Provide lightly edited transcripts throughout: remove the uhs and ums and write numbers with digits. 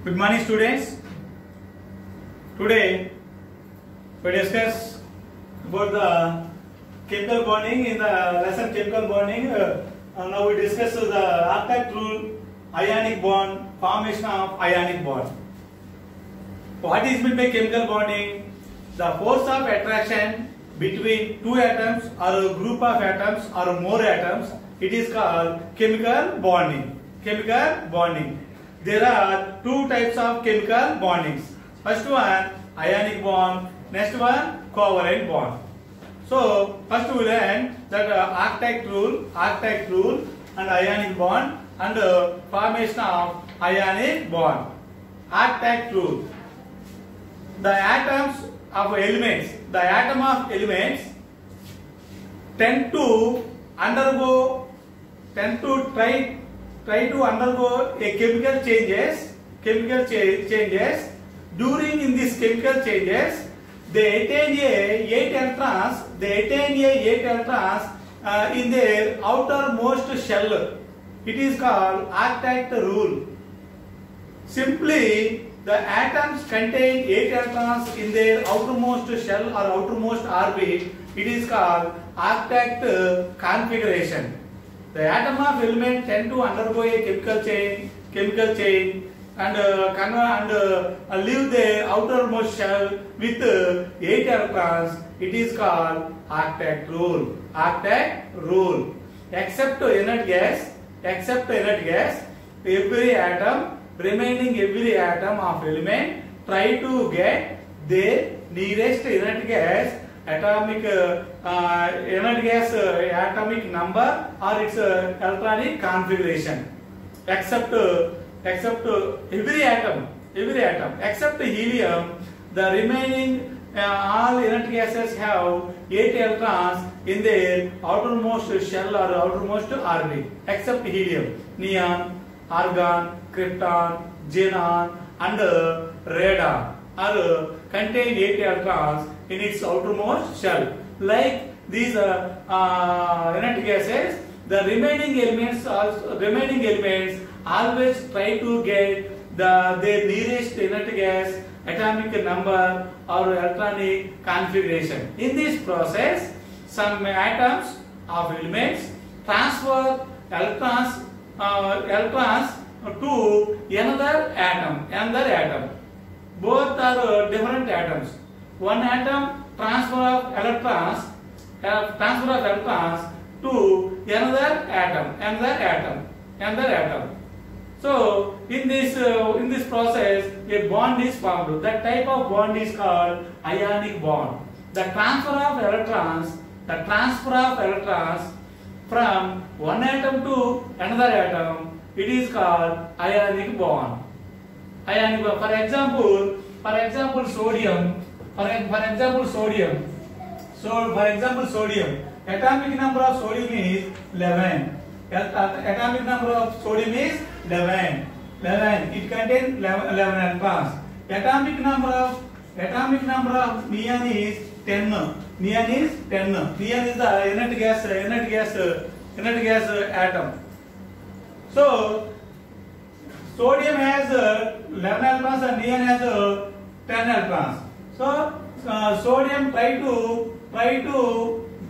Good morning, students. Today we discuss about the chemical bonding in the lesson chemical bonding. Now we discuss the Archive rule, ionic bond, formation of ionic bond. What is meant by chemical bonding? The force of attraction between two atoms or a group of atoms or more atoms. It is called chemical bonding. Chemical bonding. There are two types of chemical bondings. First one ionic bond, next one covalent bond. So first we learn that Archive rule and ionic bond and formation of ionic bond. Archive rule. The atoms of elements, the atom of elements tend to try to undergo a chemical changes. During in these chemical changes, they attain eight electrons in their outermost shell. It is called Archive rule. Simply, the atoms contain 8 electrons in their outermost shell or outermost orbit. It is called Archive configuration. The atom of element tend to undergo a chemical change and leave the outermost shell with 8 electrons. It is called Archive rule. Archive rule. Except inert gas, remaining every atom of element try to get their nearest inert gas atomic number or its electronic configuration. Except every atom except helium, the remaining all inert gases have 8 electrons in their outermost shell or outermost orbit, except helium, neon, argon, krypton, xenon and radon are contain 8 electrons in its outermost shell. Like these inert gases, the remaining elements always try to get their nearest inert gas atomic number or electronic configuration. In this process, some atoms of elements transfer electrons to another atom. Both are different atoms. One atom transfer of electrons to another atom. So in this process, a bond is formed. That type of bond is called ionic bond. The transfer of electrons from one atom to another atom, it is called ionic bond. Ionic bond. For example, sodium. Atomic number of sodium is 11. Atomic number of sodium is 11. It contains 11 electrons. Atomic number of neon is 10. Neon is the inert gas atom. So sodium has 11 electrons and neon has 10 electrons. So sodium try to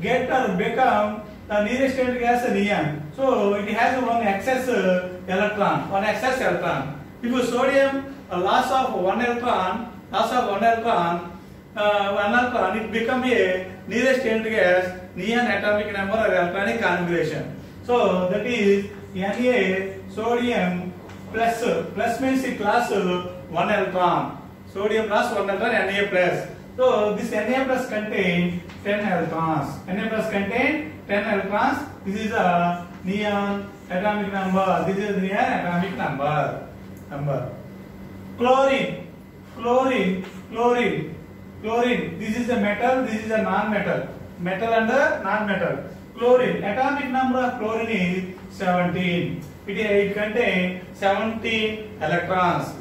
get or become the nearest inert gas neon. So it has one excess electron. If sodium loss of one electron, it become a nearest inert gas neon atomic number or electronic configuration. So that is Na sodium plus means it lost 1 electron. Sodium lost 1 electron, Na plus. So this Na plus contain 10 electrons. This is a neon atomic number. Chlorine. This is a metal. This is a non-metal. Metal and a non-metal. Chlorine. Atomic number of chlorine is 17. It contains 17 electrons.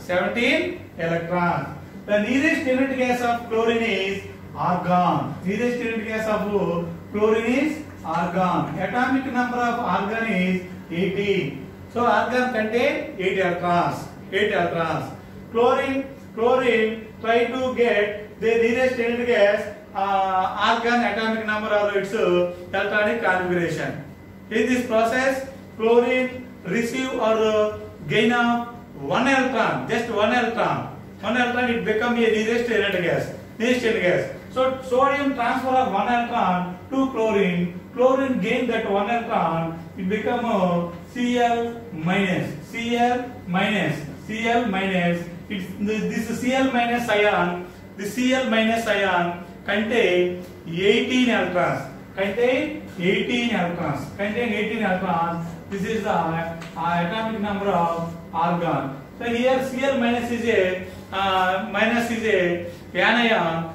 The nearest inert gas of chlorine is argon. Atomic number of argon is 18. So argon contains 8 electrons. Chlorine try to get the nearest element gas argon atomic number or its electronic configuration. In this process, chlorine receive or gain of one electron, just one electron. One electron it become a nearest element gas. So sodium transfer of one electron to chlorine. Chlorine gain that one electron. It become a Cl minus. It's this Cl minus ion. The Cl minus ion contain 18 electrons. Contain 18 electrons. This is the atomic number of argon. So here Cl minus is a anion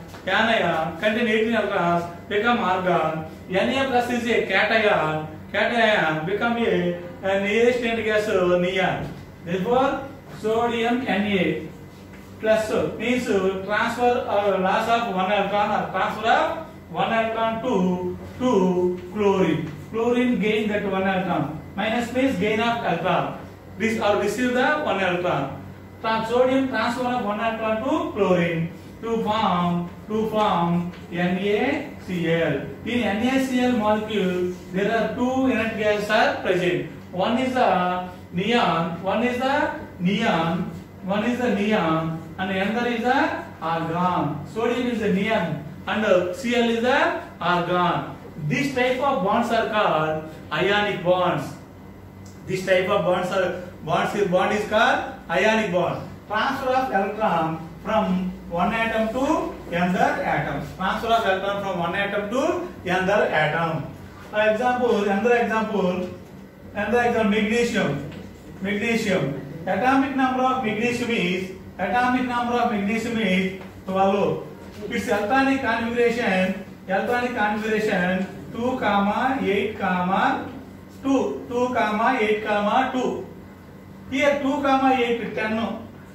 contain 18 electrons, become argon. Na plus is a cation become a nearest element gas neon. Therefore sodium Na plus means transfer or loss of one electron or transfer of one electron to chlorine. Chlorine gain that one electron. Minus means gain of electron. This or receive the one electron. Sodium transfer of one electron to chlorine to form NaCl. In NaCl molecule, there are two inert gases are present. One is the neon, and another is the argon. Sodium is the neon, and Cl is the argon. This type of bonds are called ionic bonds. This type of bond is called ionic bond. Transfer of electron from one atom to another atom. Transfer of electron from one atom to another atom. Another example, magnesium. Atomic number of magnesium is 12. Its electronic configuration 2, 8, 2. Here 2, 8,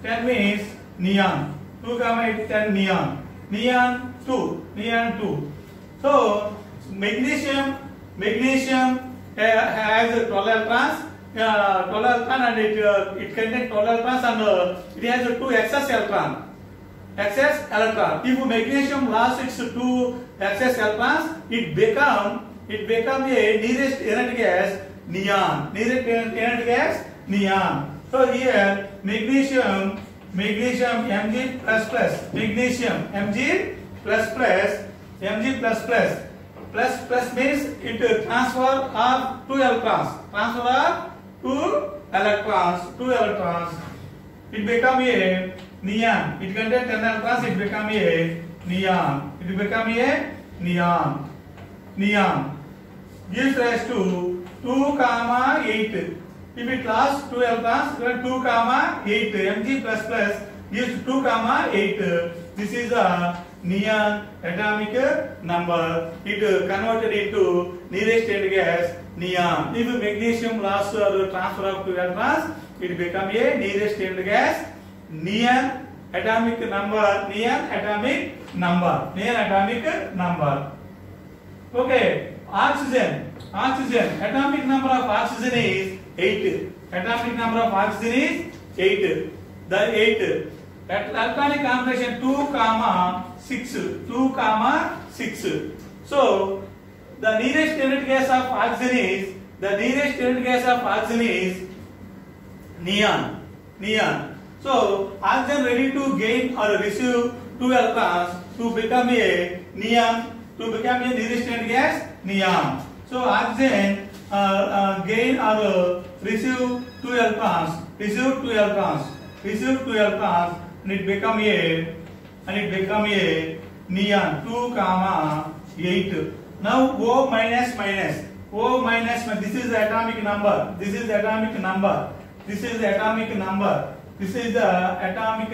10 means neon. 2, 8, 10 neon 2. So magnesium has 12 electrons. 12 electrons and it contains 12 electrons and it has 2 excess electron. If magnesium lost its 2 excess electrons, it become a nearest element gas neon. So here magnesium Mg plus means it transfer of 2 electrons. It become a neon. It contains 10 electrons. It become a neon. Gives rise to 2, 8. If it lost 2 electrons, then 2, 8. Mg gives 2, 8. This is a neon atomic number. It converted into nearest element gas neon. If magnesium lost or transfer of 2 electrons, it become a nearest element gas neon atomic number. Okay, oxygen. Atomic number of oxygen is 8. The 8. Electronic configuration 2, 6. So the nearest element gas of oxygen is neon. So oxygen ready to gain or receive 2 electrons to become a neon, to become a nearest element gas neon. So oxygen gain or receive 2 electrons, and it become a neon 2, 8. Now O minus. This is the atomic number. This is the atomic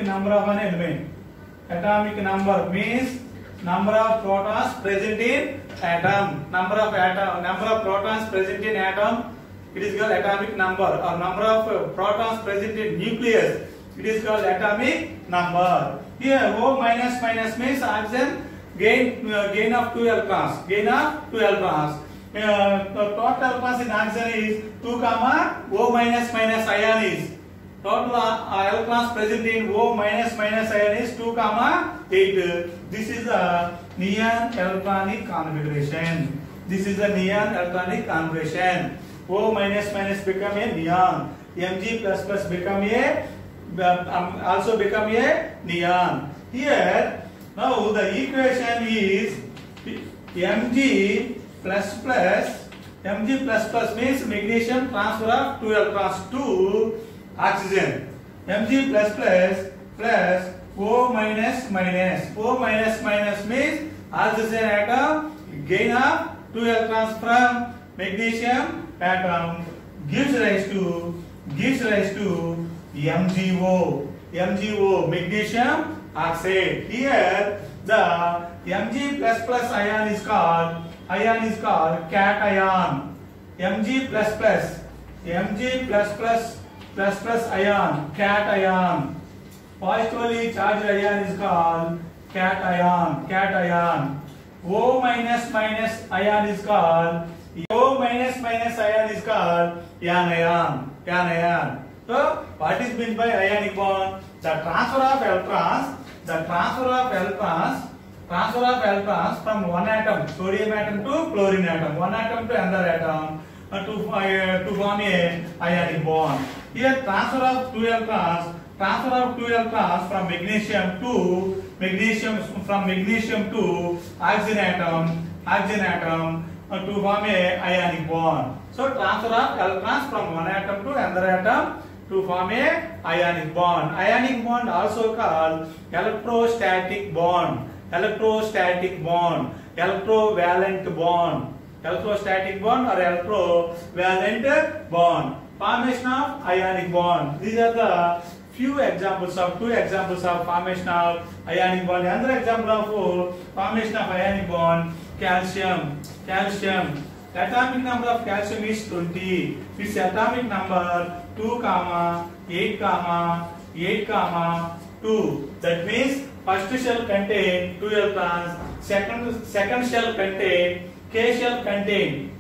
number of an element. Atomic number means number of protons present in atom. Number of protons present in atom. It is called atomic number. Or number of protons present in nucleus. It is called atomic number. Here O minus means oxygen gain of 2 electrons. Total electrons in oxygen is 2, O minus ion is Total electrons present in O minus minus ion is 2, 8. This is the neon electronic configuration. This is the neon electronic configuration. O minus minus become a neon. Mg plus plus become a also become a neon. Here now the equation is Mg plus plus. Mg plus plus means magnesium transfer of 2 electrons to oxygen. Mg plus plus plus O minus minus. O minus minus means oxygen atom gain of 2 electrons from magnesium atom gives rise to MgO. MgO, magnesium oxide. Here the Mg plus plus ion is called cation. Mg plus plus ion, cation. Positively charged ion is called cation. O minus minus ion is called anion. So what is meant by ionic bond? The transfer of electrons from one atom, sodium atom to chlorine atom, one atom to another atom to form a ionic bond. Here transfer of two electrons from magnesium to oxygen atom to form a ionic bond. So transfer of electrons from one atom to another atom to form a ionic bond. Ionic bond also called electrostatic bond, electrovalent bond, electrostatic bond or electrovalent bond. Formation of ionic bond. These are the two examples of formation of ionic bond. Another example of formation of ionic bond: calcium. Atomic number of calcium is 20. Its atomic number 2, 8, 2. That means first shell contain 2 electrons. Second shell contain K shell contain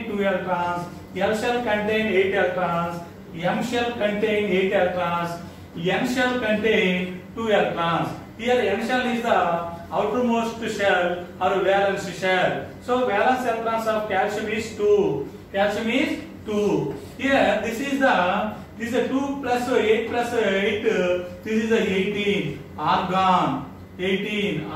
2 electrons. L shell contain 8 electrons. M shell contain 8 electrons. N shell contain 2 electrons. Here N shell is the outermost shell or valence shell. So valence electrons of calcium is 2. Here this is a 2 plus 8 plus 8. This is a 18. Argon. 18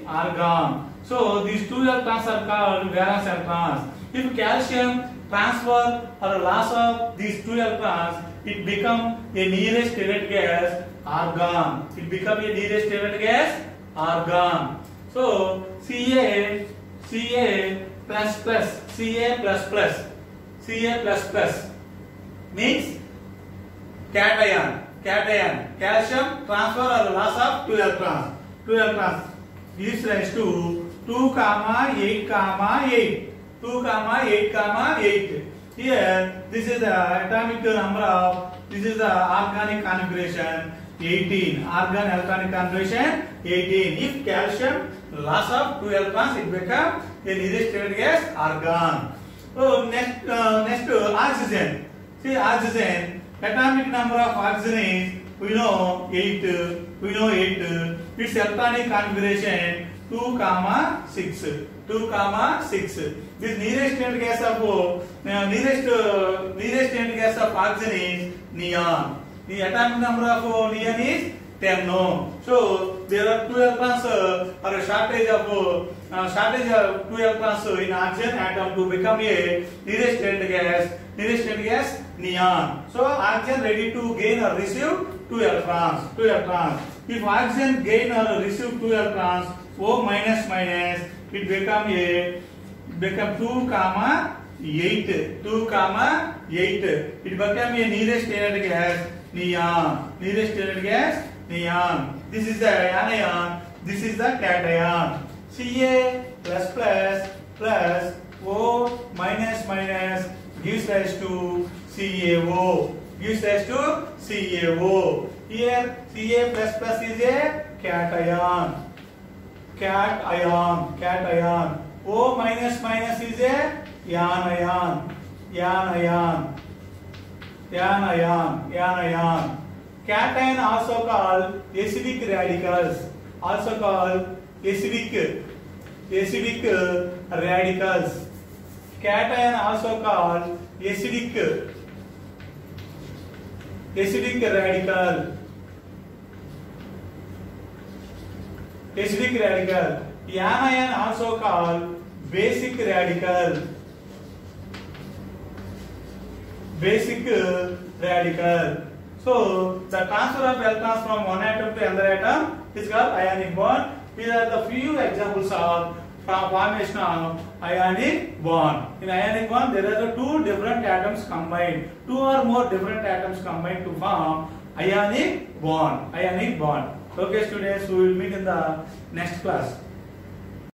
argon. So these 2 electrons are called valence electrons. If calcium transfer or loss of these 2 electrons, it become a nearest element gas argon. So Ca plus means cation. Calcium transfer or loss of 2 electrons gives rise to 2, 8, 8. 2, 8, 8. Here this is the atomic number of, this is the organic configuration 18. Argon electronic configuration 18. If calcium loss of 2 electrons, it becomes a nearest element gas argon. So next oxygen. See oxygen, atomic number of oxygen is we know 8. Its electronic configuration 2, 6. This nearest element gas of oxygen is neon. The atomic number of neon is 10. So there are 2 electrons or a shortage of 2 electrons in oxygen atom to become a nearest element gas neon. So oxygen ready to gain or receive 2 electrons. If oxygen gain or receive 2 electrons, O minus minus, it become 2, 8. It become a nearest element gas neon. This is the anion. This is the cation. Ca plus O minus minus gives rise to CaO. Here Ca plus is a cation. O minus minus is a anion. anion. Cation also called acidic radicals. Also called acidic radicals. Cation also called acidic radical. Acidic radical. Anion also called basic radical. Basic radical. So the transfer of electrons from one atom to another atom is called ionic bond. These are the few examples of formation of ionic bond. In ionic bond, there are two different atoms combined, two or more different atoms combined to form ionic bond. Okay, students, we will meet in the next class.